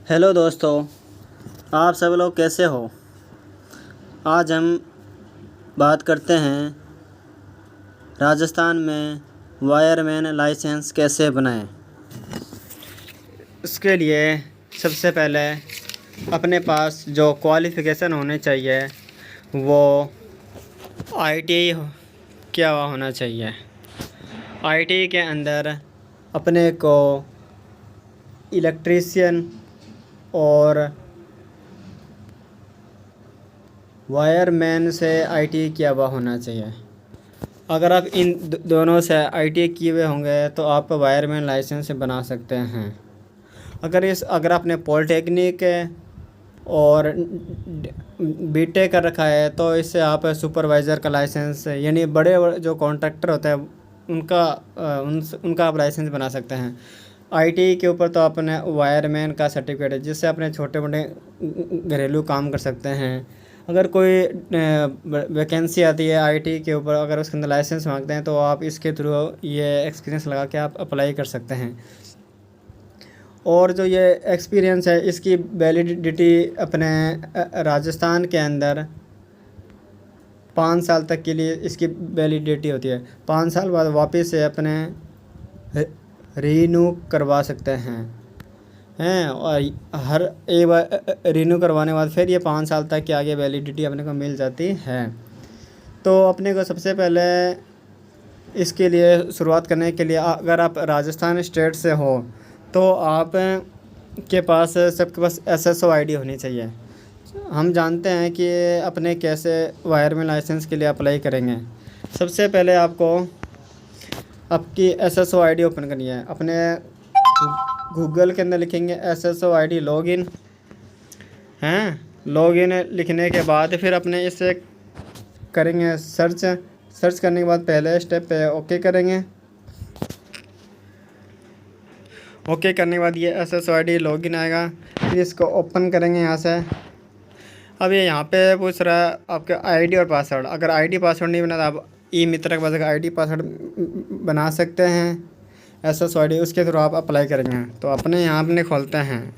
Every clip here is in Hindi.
हेलो दोस्तों, आप सब लोग कैसे हो। आज हम बात करते हैं राजस्थान में वायरमैन लाइसेंस कैसे बनाएं। इसके लिए सबसे पहले अपने पास जो क्वालिफ़िकेशन होने चाहिए वो आईटीआई किया हुआ होना चाहिए। आईटीआई के अंदर अपने को इलेक्ट्रीशियन और वायरमैन से आईटीआई किया हुआ होना चाहिए। अगर आप इन दोनों से आईटीआई किए हुए होंगे तो आप वायरमैन लाइसेंस बना सकते हैं। अगर आपने पॉलिटेक्निक और बीटेक कर रखा है तो इससे आप सुपरवाइज़र का लाइसेंस यानी बड़े जो कॉन्ट्रैक्टर होते हैं उनका आप लाइसेंस बना सकते हैं। आईटीआई के ऊपर तो आपने वायरमैन का सर्टिफिकेट है जिससे अपने छोटे मोटे घरेलू काम कर सकते हैं। अगर कोई वैकेंसी आती है आईटी के ऊपर, अगर उसके अंदर लाइसेंस मांगते हैं तो आप इसके थ्रू ये एक्सपीरियंस लगा के आप अप्लाई कर सकते हैं। और जो ये एक्सपीरियंस है इसकी वैलिडिटी अपने राजस्थान के अंदर 5 साल तक के लिए इसकी वैलिडिटी होती है। 5 साल बाद वापस से अपने रीन्यू करवा सकते हैं और हर एक बार रीन्यू करवाने के बाद फिर ये 5 साल तक के आगे वैलिडिटी अपने को मिल जाती है। तो अपने को सबसे पहले इसके लिए शुरुआत करने के लिए अगर आप राजस्थान स्टेट से हो तो आप के पास सबके पास एसएसओ आईडी होनी चाहिए। हम जानते हैं कि अपने कैसे वायरमैन लाइसेंस के लिए अप्लाई करेंगे। सबसे पहले आपको आपकी एसएसओ आईडी ओपन करनी है। अपने गूगल के अंदर लिखेंगे एसएसओ आईडी लॉगिन लॉगिन लिखने के बाद फिर अपने इसे करेंगे सर्च करने के बाद पहले स्टेप पे ओके करेंगे। ओके करने के बाद ये एसएसओ आईडी लॉगिन आएगा। फिर इसको ओपन करेंगे यहाँ से। अब ये यहाँ पे पूछ रहा है आपका आईडी और पासवर्ड। अगर आईडी पासवर्ड नहीं बना तो आप ई मित्र के पास आईडी पासवर्ड बना सकते हैं एसएसओ आईडी, उसके थ्रू आप अप्लाई करेंगे। तो अपने यहाँ अपने खोलते हैं।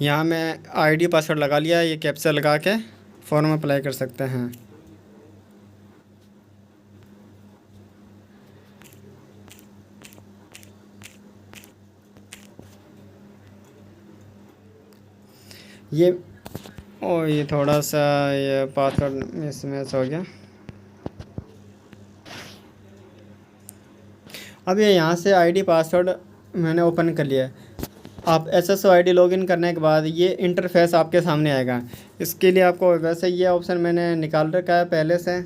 यहाँ मैं आईडी पासवर्ड लगा लिया, ये कैप्चा लगा के फॉर्म अप्लाई कर सकते हैं। ये थोड़ा सा ये पासवर्ड मिसमैच हो गया। अब ये यहाँ से आईडी पासवर्ड मैंने ओपन कर लिया। आप एसएसओ आईडी लॉगिन करने के बाद ये इंटरफेस आपके सामने आएगा। इसके लिए आपको वैसे ये ऑप्शन मैंने निकाल रखा है पहले से।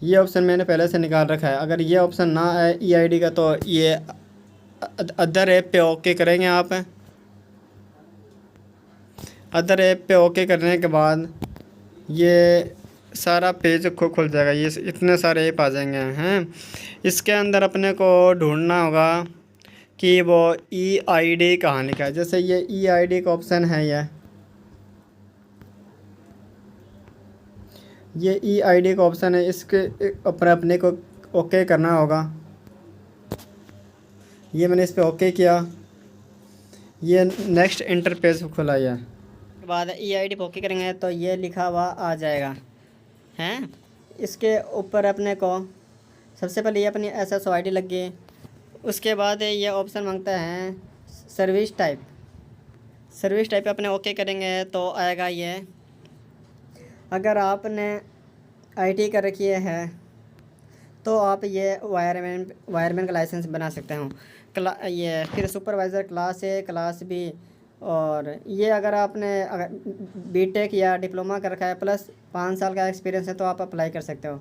ये ऑप्शन मैंने पहले से निकाल रखा है। अगर ये ऑप्शन ना आए ई आईडी का तो ये अदर ऐप पे ओके करेंगे आप। अदर ऐप पे ओके करने के बाद ये सारा पेज खुल जाएगा। ये इतने सारे ऐप आ जाएंगे इसके अंदर अपने को ढूंढना होगा कि वो ई आईडी कहाँ लिखा है। जैसे ये ई आईडी का ऑप्शन है ये ई आईडी का ऑप्शन है, इसके ऊपर अपने को ओके करना होगा। ये मैंने इस पर ओके किया। ये नेक्स्ट इंटरफेस खुला है। के बाद ई आईडी पर ओके करेंगे तो ये लिखा हुआ आ जाएगा इसके ऊपर अपने को सबसे पहले ये अपनी एसएसओ आईडी लग गई। उसके बाद ये ऑप्शन मांगता है सर्विस टाइप अपने ओके करेंगे तो आएगा ये। अगर आपने आईटी कर रखी है तो आप ये वायरमैन का लाइसेंस बना सकते हो। ये फिर supervisor class A class B. और ये अगर बीटेक या डिप्लोमा कर रखा है प्लस 5 साल का एक्सपीरियंस है तो आप अप्लाई कर सकते हो।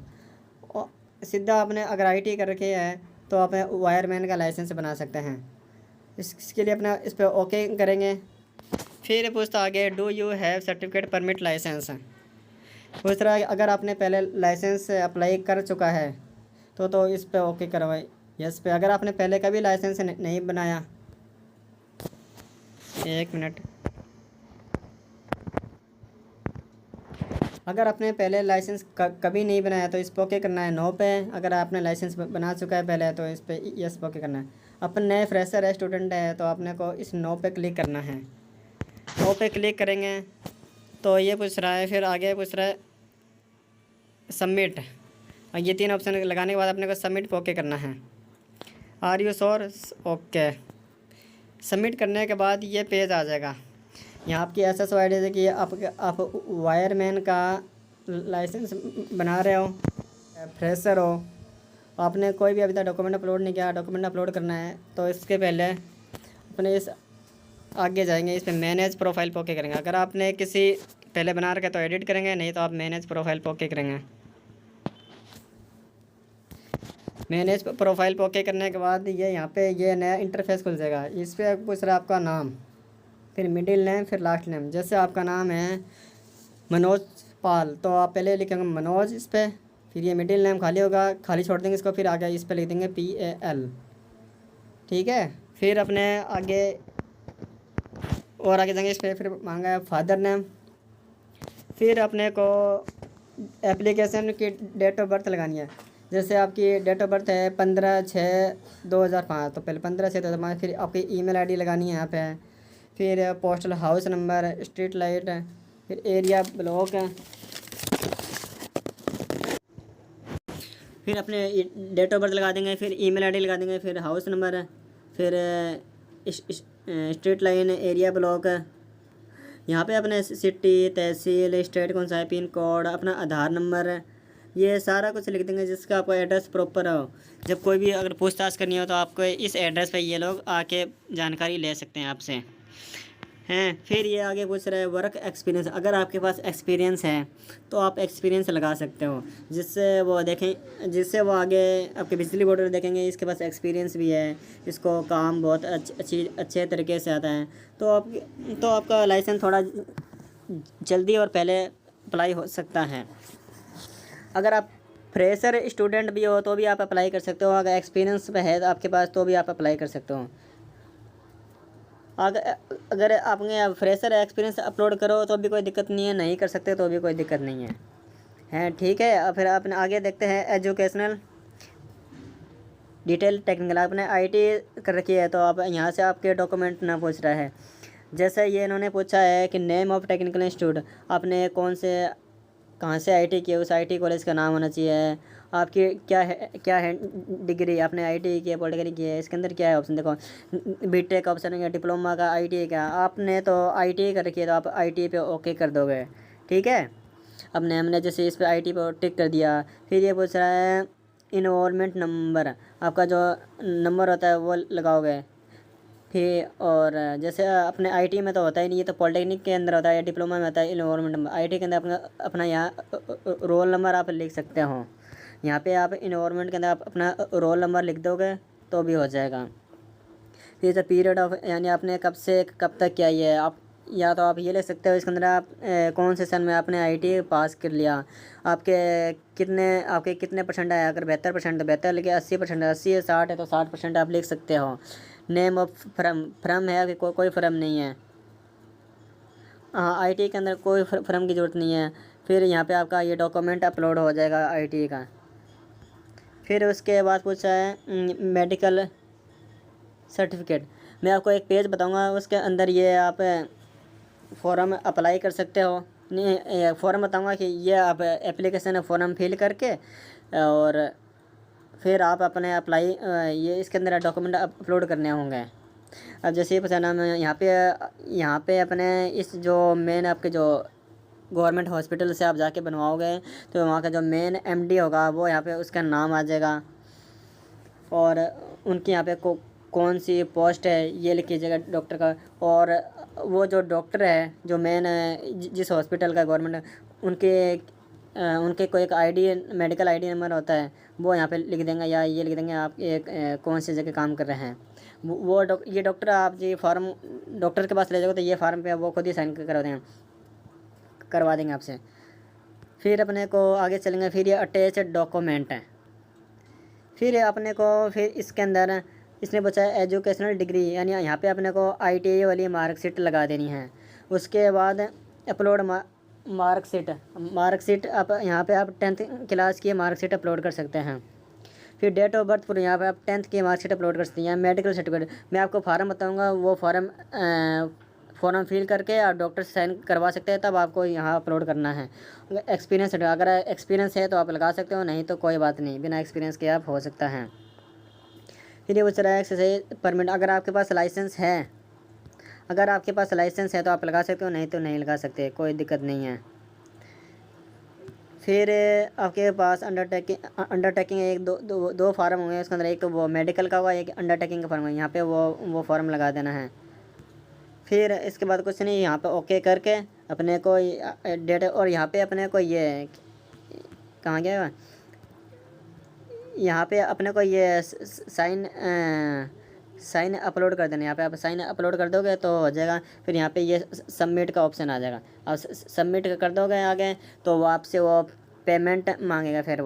और सीधा आपने अगर आईटी कर रखी है तो आप वायरमैन का लाइसेंस बना सकते हैं। इसके लिए अपना इस पर ओके करेंगे। फिर पूछता आगे do you have certificate permit licence. पूछ रहा है अगर आपने पहले लाइसेंस अप्लाई कर चुका है तो इस पर ओके करवाए यस पे। अगर आपने पहले कभी लाइसेंस नहीं बनाया, एक मिनट, अगर आपने पहले लाइसेंस कभी नहीं बनाया तो इस पर ओके करना है नो पे। अगर आपने लाइसेंस बना चुका है पहले तो इस पे यस पे ओके करना है। अपन नए फ्रेशर है, स्टूडेंट है, तो आपने को इस नो पे क्लिक करना है। नो पे क्लिक करेंगे तो ये पूछ रहा है, फिर आगे पूछ रहा है सबमिट, और ये 3 ऑप्शन लगाने के बाद अपने को सबमिट पे ओके करना है। Are you sure? Okay. Submit करने के बाद ये पेज आ जाएगा। यहाँ आपकी एस आई डी है कि आप वायरमैन का लाइसेंस बना रहे हो, फ्रेशर हो, आपने कोई भी अभी तक डॉक्यूमेंट अपलोड नहीं किया, डॉक्यूमेंट अपलोड करना है तो इसके पहले अपने इस आगे जाएंगे, इस पर मैनेज प्रोफाइल पे ओके करेंगे। अगर आपने किसी पहले बना रखा है तो एडिट करेंगे, नहीं तो आप मैनेज प्रोफाइल पे ओके करेंगे। मैनेज प्रोफाइल पे ओके करने के बाद ये यहाँ पे ये नया इंटरफेस खुल जाएगा। इस पर पूछ रहा है आपका नाम, फिर मिडिल नेम, फिर लास्ट नेम। जैसे आपका नाम है मनोज पाल तो आप पहले लिखेंगे मनोज इस पर, फिर ये मिडिल नेम खाली होगा, खाली छोड़ देंगे इसको, फिर आगे इस पर लिख देंगे PAL। ठीक है। फिर अपने आगे और आगे जाएंगे, इस पर फिर मांगा है फादर नेम। फिर अपने को एप्लीकेशन की डेट ऑफ बर्थ लगानी है। जैसे आपकी डेट ऑफ बर्थ है 15/6/2005 तो पहले 15/6/2005। फिर आपकी ईमेल आईडी लगानी है यहाँ पे। फिर postal house number, street light, फिर एरिया ब्लॉक है। फिर अपने डेट ऑफ बर्थ लगा देंगे, फिर ईमेल आईडी लगा देंगे, फिर हाउस नंबर है, फिर स्ट्रीट लाइन, एरिया ब्लॉक है। यहाँ पे अपने सिटी, तहसील, स्टेट कौन सा है, पिन कोड, अपना आधार नंबर है, ये सारा कुछ लिख देंगे जिसका आपका एड्रेस प्रॉपर हो। जब कोई भी अगर पूछताछ करनी हो तो आपको इस एड्रेस पे ये लोग आके जानकारी ले सकते हैं आपसे हैं। फिर ये आगे पूछ रहा है वर्क एक्सपीरियंस। अगर आपके पास एक्सपीरियंस है तो आप एक्सपीरियंस लगा सकते हो, जिससे वो देखें, जिससे वो आगे आपके बिजली बोर्ड देखेंगे इसके पास एक्सपीरियंस भी है, इसको काम बहुत अच्छे तरीके से आता है, तो आपका लाइसेंस थोड़ा जल्दी और पहले अप्लाई हो सकता है। अगर आप फ्रेशर स्टूडेंट भी हो तो भी आप अप्लाई कर सकते हो। अगर एक्सपीरियंस है तो आपके पास तो भी आप अप्लाई कर सकते हो। अगर आपने फ्रेशर एक्सपीरियंस अपलोड करो तो भी कोई दिक्कत नहीं है, नहीं कर सकते तो भी कोई दिक्कत नहीं है। ठीक है। फिर आपने आगे देखते हैं एजुकेशनल डिटेल टेक्निकल। आपने IT कर रखी है तो आप यहाँ से आपके डॉक्यूमेंट ना पूछ रहा है। जैसे ये इन्होंने पूछा है कि नेम ऑफ टेक्निकल इंस्टीट्यूट, आपने कहाँ से IT किया, उस IT कॉलेज का नाम होना चाहिए। आपकी क्या है डिग्री, आपने IT की है, पॉलिटेक्निक की है, इसके अंदर क्या है ऑप्शन देखो, BTech का ऑप्शन है, डिप्लोमा का, ITI का। आपने तो ITI कर रखी है तो आप ITI पे ओके कर दोगे। ठीक है। अब हमने जैसे इस पर IT पे टिक कर दिया। फिर ये पूछ रहा है इनरोलमेंट नंबर, आपका जो नंबर होता है वो लगाओगे। फिर और जैसे अपने IT में तो होता ही नहीं, ये तो पॉलिटेक्निक के अंदर होता है या डिप्लोमा में होता है इनरोलमेंट नंबर। IT के अंदर अपना यहाँ रोल नंबर आप लिख सकते हो। यहाँ पे आप इनरोलमेंट के अंदर आप अपना रोल नंबर लिख दोगे तो भी हो जाएगा। फिर जो पीरियड ऑफ, यानी आपने कब से कब तक किया ये आप, या तो आप ये ले सकते हो इसके अंदर आप कौन से सन में आपने IT पास कर लिया, आपके कितने परसेंट आया। अगर 72% तो 72 लिखे, 80% 80 है, 60 है तो 60% आप लिख सकते हो। नेम ऑफ फ्रम है कि कोई फ्रम नहीं है। हाँ, IT के अंदर कोई फ्रम की ज़रूरत नहीं है। फिर यहाँ पे आपका ये डॉक्यूमेंट अपलोड हो जाएगा IT का। फिर उसके बाद पूछा है मेडिकल सर्टिफिकेट। मैं आपको एक पेज बताऊंगा, उसके अंदर ये आप फॉर्म अप्लाई कर सकते हो। नहीं, फॉर्म बताऊंगा कि ये आप एप्लीकेशन फॉर्म फिल करके और फिर आप अपने अप्लाई ये इसके अंदर डॉक्यूमेंट अपलोड करने होंगे। अब जैसे ये पता मैं यहाँ पे अपने इस जो मेन आपके जो गवर्नमेंट हॉस्पिटल से आप जाके बनवाओगे तो वहाँ का जो मेन MD होगा वो यहाँ पे उसका नाम आ जाएगा, और उनके यहाँ पे कौन सी पोस्ट है ये लिख लीजिएगा डॉक्टर का। और वो जो डॉक्टर है जो मेन जिस हॉस्पिटल का गवर्नमेंट, उनके कोई एक मेडिकल ID नंबर होता है वो यहाँ पे लिख देंगे, या ये लिख देंगे आप एक कौन सी जगह काम कर रहे हैं। ये डॉक्टर आप जी फॉर्म डॉक्टर के पास ले जाओगे तो ये फार्म पे वो खुद ही साइन करवा देंगे आपसे। फिर अपने को आगे चलेंगे। फिर ये अटैच डॉक्यूमेंट है। फिर अपने को फिर इसके अंदर इसने पूछा है एजुकेशनल डिग्री, यानी यहाँ पे अपने को ITI वाली मार्कशीट लगा देनी है। उसके बाद मार्कशीट आप यहाँ पे आप 10th क्लास की मार्कशीट अपलोड कर सकते हैं। फिर डेट ऑफ बर्थ, पर यहाँ पे आप 10th की मार्कशीट अपलोड कर सकते हैं। मेडिकल सर्टिफिकेट, मैं आपको फार्म बताऊँगा, वो फॉर्म फिल करके आप डॉक्टर से साइन करवा सकते हैं, तब आपको यहाँ अपलोड करना है। एक्सपीरियंस, अगर एक्सपीरियंस है तो आप लगा सकते हो, नहीं तो कोई बात नहीं, बिना एक्सपीरियंस के आप हो सकता है। फिर ये पूछ रहा है एक्सरसाइज परमिट, अगर आपके पास लाइसेंस है तो आप लगा सकते हो, नहीं तो नहीं लगा सकते, कोई दिक्कत नहीं है। फिर आपके पास अंडरटेकिंग एक दो फार्म होंगे, उसके अंदर एक तो वो मेडिकल का होगा, एक अंडरटेकिंग का फार्म है, यहाँ पे वो फार्म लगा देना है। फिर इसके बाद कुछ नहीं, यहाँ पे ओके करके अपने को डेट, और यहाँ पे अपने को ये कहाँ गया, यहाँ पे अपने को ये साइन अपलोड कर देना। यहाँ पे आप साइन अपलोड कर दोगे तो हो जाएगा। फिर यहाँ पे ये सबमिट का ऑप्शन आ जाएगा, और सबमिट कर दोगे आगे तो वो आपसे वो पेमेंट मांगेगा। फिर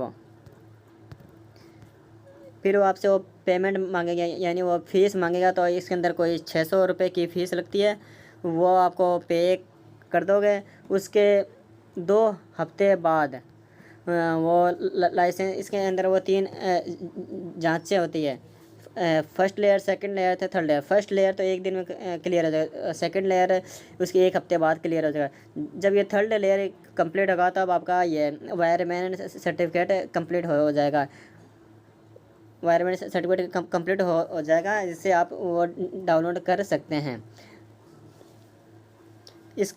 वो आपसे वो पेमेंट मांगेगा, यानी वो फ़ीस मांगेगा। तो इसके अंदर कोई 600 रुपये की फ़ीस लगती है, वो आपको पे कर दोगे। उसके 2 हफ्ते बाद वो लाइसेंस, इसके अंदर वो 3 जांचें होती है, फर्स्ट लेयर, सेकंड लेयर थे, थर्ड लेयर। फर्स्ट लेयर तो एक दिन में क्लियर हो जाएगा, सेकंड लेयर उसके 1 हफ्ते बाद क्लियर हो जाएगा। जब ये थर्ड लेयर कंप्लीट होगा तब आपका ये वायरमैन सर्टिफिकेट कंप्लीट हो जाएगा। वायरमैन सर्टिफिकेट कंप्लीट हो जाएगा, जिससे आप वो डाउनलोड कर सकते हैं। इस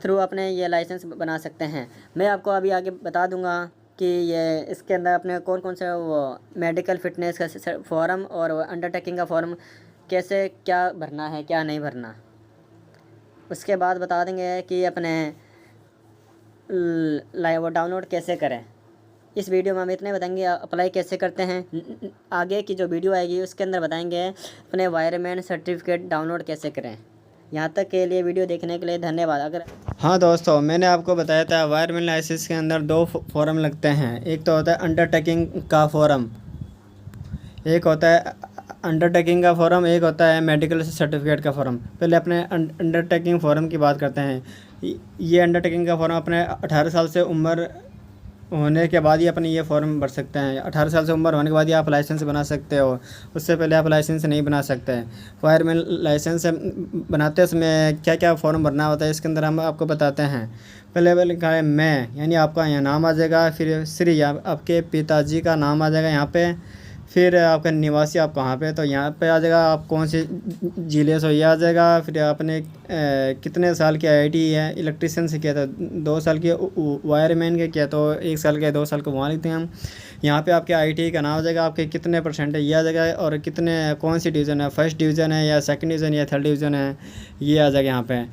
थ्रू अपने ये लाइसेंस बना सकते हैं। मैं आपको अभी आगे बता दूंगा कि ये इसके अंदर अपने कौन कौन से वो मेडिकल फिटनेस का फॉर्म और अंडरटेकिंग का फॉर्म कैसे क्या भरना है, क्या नहीं भरना। उसके बाद बता देंगे कि अपने वो डाउनलोड कैसे करें। इस वीडियो में हम इतने बताएंगे अप्लाई कैसे करते हैं। आगे की जो वीडियो आएगी उसके अंदर बताएंगे अपने वायरमैन सर्टिफिकेट डाउनलोड कैसे करें। यहाँ तक के लिए वीडियो देखने के लिए धन्यवाद। अगर हाँ दोस्तों, मैंने आपको बताया था वायरमैन लाइसेंस के अंदर 2 फॉर्म लगते हैं। एक तो होता है अंडरटेकिंग का फॉर्म, एक होता है अंडरटेकिंग का फॉर्म, एक होता है मेडिकल सर्टिफिकेट का फॉर्म। पहले अपने अंडरटेकिंग फॉर्म की बात करते हैं। ये अंडरटेकिंग का फॉर्म अपने 18 साल से उम्र होने के बाद ही अपने ये फॉर्म भर सकते हैं। 18 साल से उम्र होने के बाद ही आप लाइसेंस बना सकते हो, उससे पहले आप लाइसेंस नहीं बना सकते हैं। फायरमैन लाइसेंस बनाते समय क्या क्या फॉर्म भरना होता है, इसके अंदर हम आपको बताते हैं। पहले लिखा है मैं, यानी आपका यहाँ नाम आ जाएगा, फिर श्री आपके पिताजी का नाम आ जाएगा यहाँ पे, फिर आपका निवासी आप कहाँ पे, तो यहाँ पे आ जाएगा आप कौन से जिले से, ये आ जाएगा। फिर आपने कितने साल की आईटी है, इलेक्ट्रिशियन से किया तो 2 साल की, वायरमैन के किया तो 1 साल के, 2 साल को वहाँ लिखते हैं हम। यहाँ पे आपके आईटी का नाम आ जाएगा, आपके कितने % है ये आ जाएगा, और कितने कौन सी डिवीज़न है, फर्स्ट डिवीज़न है या सेकंड डिवीज़न या थर्ड डिवीज़न है, ये आ जाएगा यहाँ पे।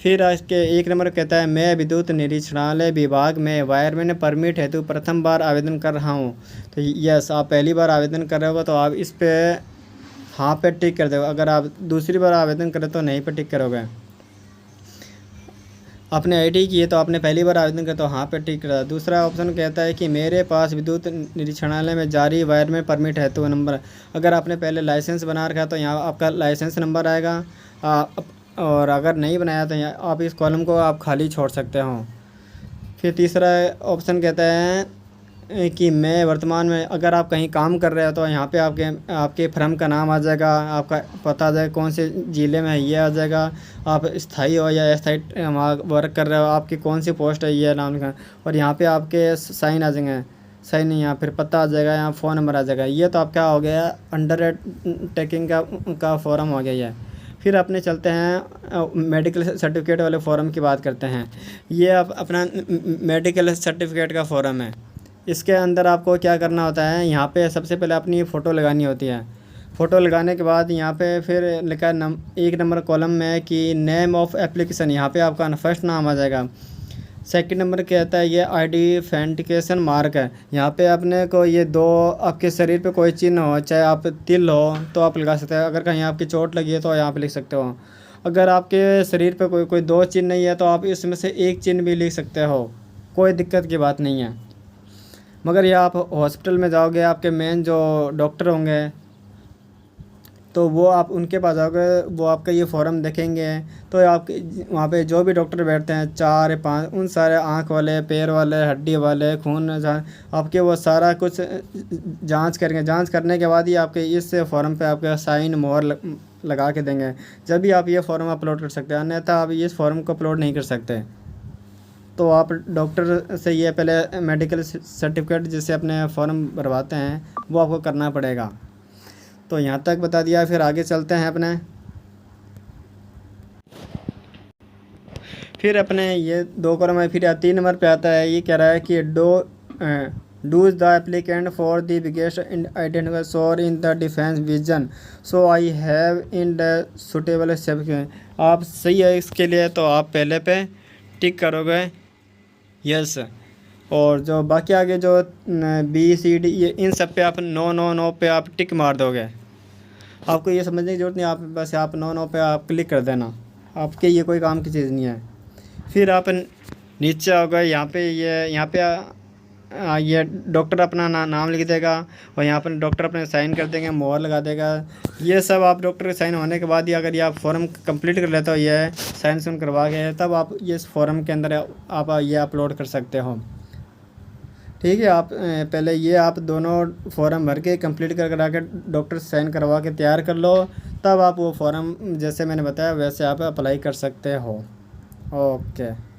फिर इसके 1 नंबर कहता है मैं विद्युत निरीक्षणालय विभाग में वायरमैन परमिट हेतु प्रथम बार आवेदन कर रहा हूँ। तो यस, आप पहली बार आवेदन कर रहे हो तो आप इस पे हाँ पे टिक कर दोगे। अगर आप दूसरी बार आवेदन करें तो नहीं पे टिक करोगे। आपने आईटी की है तो आपने पहली बार आवेदन किया तो हाँ पे टिक करा। दूसरा ऑप्शन कहता है कि मेरे पास विद्युत निरीक्षणालय में जारी वायरमैन परमिट है तो नंबर, अगर आपने पहले लाइसेंस बना रखा है तो यहाँ आपका लाइसेंस नंबर आएगा, और अगर नहीं बनाया तो यहाँ आप इस कॉलम को आप खाली छोड़ सकते हो। फिर तीसरा ऑप्शन कहता है कि मैं वर्तमान में, अगर आप कहीं काम कर रहे हो तो यहाँ पे आपके फर्म का नाम आ जाएगा, आपका पता आ जाएगा कौन से ज़िले में है ये आ जाएगा, आप स्थायी हो या अस्थायी वर्क कर रहे हो, आपकी कौन सी पोस्ट है ये नाम का, और यहाँ पे आपके साइन आ जाएंगे, साइन यहाँ फिर पता आ जाएगा, यहाँ फ़ोन नंबर आ जाएगा। ये तो आपका हो गया अंडरटेकिंग का फॉर्म हो गया ये। फिर अपने चलते हैं मेडिकल सर्टिफिकेट वाले फॉर्म की बात करते हैं। ये अपना मेडिकल सर्टिफिकेट का फॉर्म है। इसके अंदर आपको क्या करना होता है, यहाँ पे सबसे पहले अपनी फ़ोटो लगानी होती है। फ़ोटो लगाने के बाद यहाँ पे फिर लिखा है 1 नंबर कॉलम में कि नेम ऑफ़ एप्लीकेशन, यहाँ पे आपका फर्स्ट नाम आ जाएगा। सेकंड नंबर कहता है ये आइडेंटिफिकेशन मार्क है, यहाँ पे अपने को ये 2 आपके शरीर पे कोई चिन्ह हो, चाहे आप तिल हो तो आप लगा सकते हैं, अगर कहीं आपकी चोट लगी है तो यहाँ पे लिख सकते हो। अगर आपके शरीर पे कोई 2 चिन्ह नहीं है तो आप इसमें से 1 चिन्ह भी लिख सकते हो, कोई दिक्कत की बात नहीं है। मगर ये आप हॉस्पिटल में जाओगे, आपके मेन जो डॉक्टर होंगे तो वो आप उनके पास जाओगे, वो आपका ये फॉर्म देखेंगे। तो आप वहाँ पे जो भी डॉक्टर बैठते हैं 4 5, उन सारे आँख वाले, पैर वाले, हड्डी वाले, खून आपके वो सारा कुछ जांच करेंगे। जांच करने के बाद ही आपके इस फॉर्म पे आपके साइन मोहर लगा के देंगे, जब भी आप ये फॉर्म अपलोड कर सकते हैं, अन्यथा आप इस फॉर्म को अपलोड नहीं कर सकते। तो आप डॉक्टर से ये पहले मेडिकल सर्टिफिकेट जिससे अपने फॉर्म भरवाते हैं वो आपको करना पड़ेगा। तो यहाँ तक बता दिया, फिर आगे चलते हैं अपने। फिर अपने ये 2 कॉलम है, फिर 3 नंबर पे आता है, ये कह रहा है कि does the applicant for the biggest identify sore in the defence vision, so I have in the suitable certificate. आप सही है इसके लिए, तो आप पहले पे टिक करोगे यस, और जो बाकी आगे जो BCD ये इन सब पे आप नो नो नो पे आप टिक मार दोगे। आपको ये समझने की ज़रूरत नहीं, आप बस आप नो नो पे आप क्लिक कर देना, आपके ये कोई काम की चीज़ नहीं है। फिर आप नीचे आओ गए, यहाँ पे यहाँ पे ये डॉक्टर अपना नाम लिख देगा, और यहाँ पर डॉक्टर अपने साइन कर देंगे, मोहर लगा देगा। ये सब आप डॉक्टर के साइन होने के बाद ही अगर ये आप फॉर्म कंप्लीट कर लेते हो, ये साइन सुन करवा के, तब आप ये इस फॉर्म के अंदर आप ये अपलोड कर सकते हो। ठीक है, आप पहले ये आप दोनों फॉर्म भर के कंप्लीट करा के डॉक्टर साइन करवा के तैयार कर लो, तब आप वो फॉर्म जैसे मैंने बताया वैसे आप अप्लाई कर सकते हो। ओके।